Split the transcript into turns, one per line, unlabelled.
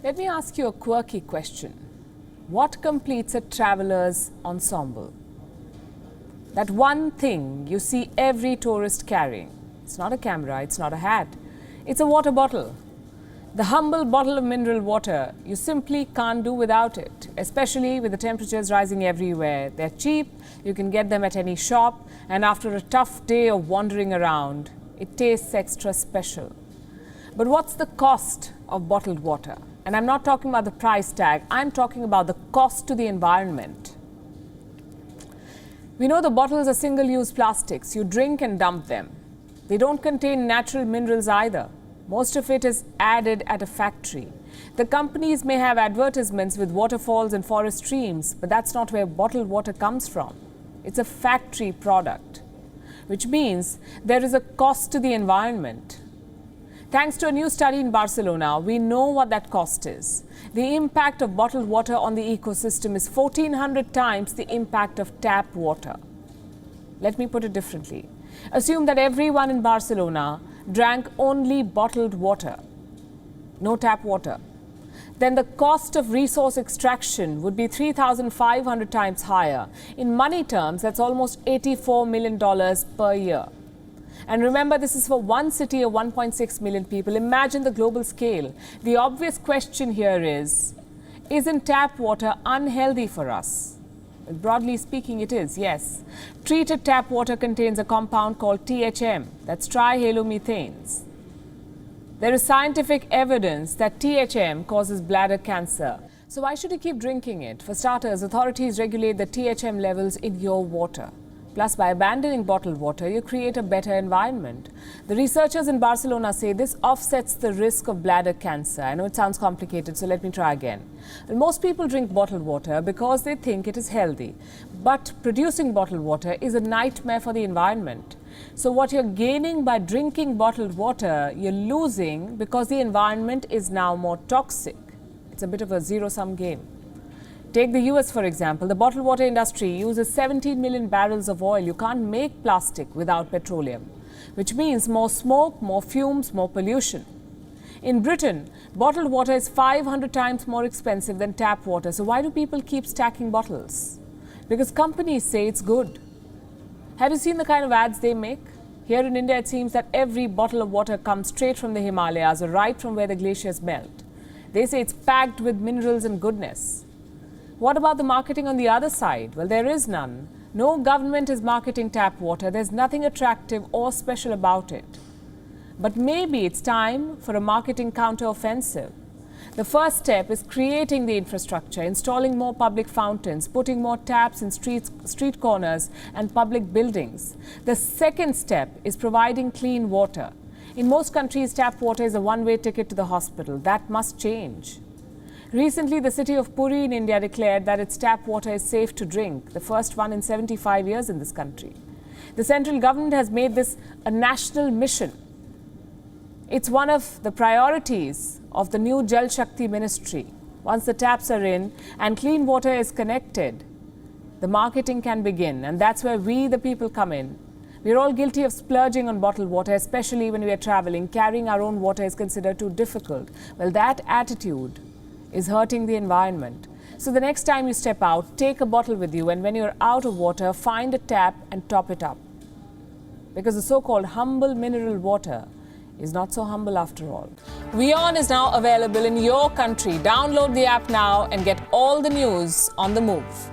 Let me ask you a quirky question. What completes a traveler's ensemble? That one thing you see every tourist carrying. It's not a camera, it's not a hat. It's a water bottle. The humble bottle of mineral water, you simply can't do without it, especially with the temperatures rising everywhere. They're cheap, you can get them at any shop, and after a tough day of wandering around, it tastes extra special. But what's the cost of bottled water? And I'm not talking about the price tag, I'm talking about the cost to the environment. We know the bottles are single-use plastics. You drink and dump them. They don't contain natural minerals either. Most of it is added at a factory. The companies may have advertisements with waterfalls and forest streams, but that's not where bottled water comes from. It's a factory product, which means there is a cost to the environment. Thanks to a new study in Barcelona, we know what that cost is. The impact of bottled water on the ecosystem is 1,400 times the impact of tap water. Let me put it differently. Assume that everyone in Barcelona drank only bottled water, no tap water. Then the cost of resource extraction would be 3,500 times higher. In money terms, that's almost $84 million per year. And remember, this is for one city of 1.6 million people. Imagine the global scale. The obvious question here is, isn't tap water unhealthy for us? Broadly speaking, it is, yes. Treated tap water contains a compound called THM, that's trihalomethanes. There is scientific evidence that THM causes bladder cancer. So why should you keep drinking it? For starters, authorities regulate the THM levels in your water. Plus, by abandoning bottled water, you create a better environment. The researchers in Barcelona say this offsets the risk of bladder cancer. I know it sounds complicated, so let me try again. Well, most people drink bottled water because they think it is healthy. But producing bottled water is a nightmare for the environment. So what you're gaining by drinking bottled water, you're losing because the environment is now more toxic. It's a bit of a zero-sum game. Take the US, for example. The bottled water industry uses 17 million barrels of oil. You can't make plastic without petroleum, which means more smoke, more fumes, more pollution. In Britain, bottled water is 500 times more expensive than tap water. So why do people keep stacking bottles? Because companies say it's good. Have you seen the kind of ads they make? Here in India, it seems that every bottle of water comes straight from the Himalayas or right from where the glaciers melt. They say it's packed with minerals and goodness. What about the marketing on the other side? Well, there is none. No government is marketing tap water. There's nothing attractive or special about it. But maybe it's time for a marketing counter-offensive. The first step is creating the infrastructure, installing more public fountains, putting more taps in street corners and public buildings. The second step is providing clean water. In most countries, tap water is a one-way ticket to the hospital. That must change. Recently, the city of Puri in India declared that its tap water is safe to drink, the first one in 75 years in this country. The central government has made this a national mission. It's one of the priorities of the new Jal Shakti ministry. Once the taps are in and clean water is connected, the marketing can begin, and that's where we, the people, come in. We're all guilty of splurging on bottled water, especially when we are traveling. Carrying our own water is considered too difficult. Well, that attitude is hurting the environment. So the next time you step out, take a bottle with you, and when you're out of water, find a tap and top it up. Because the so-called humble mineral water is not so humble after all. WION is now available in your country. Download the app now and get all the news on the move.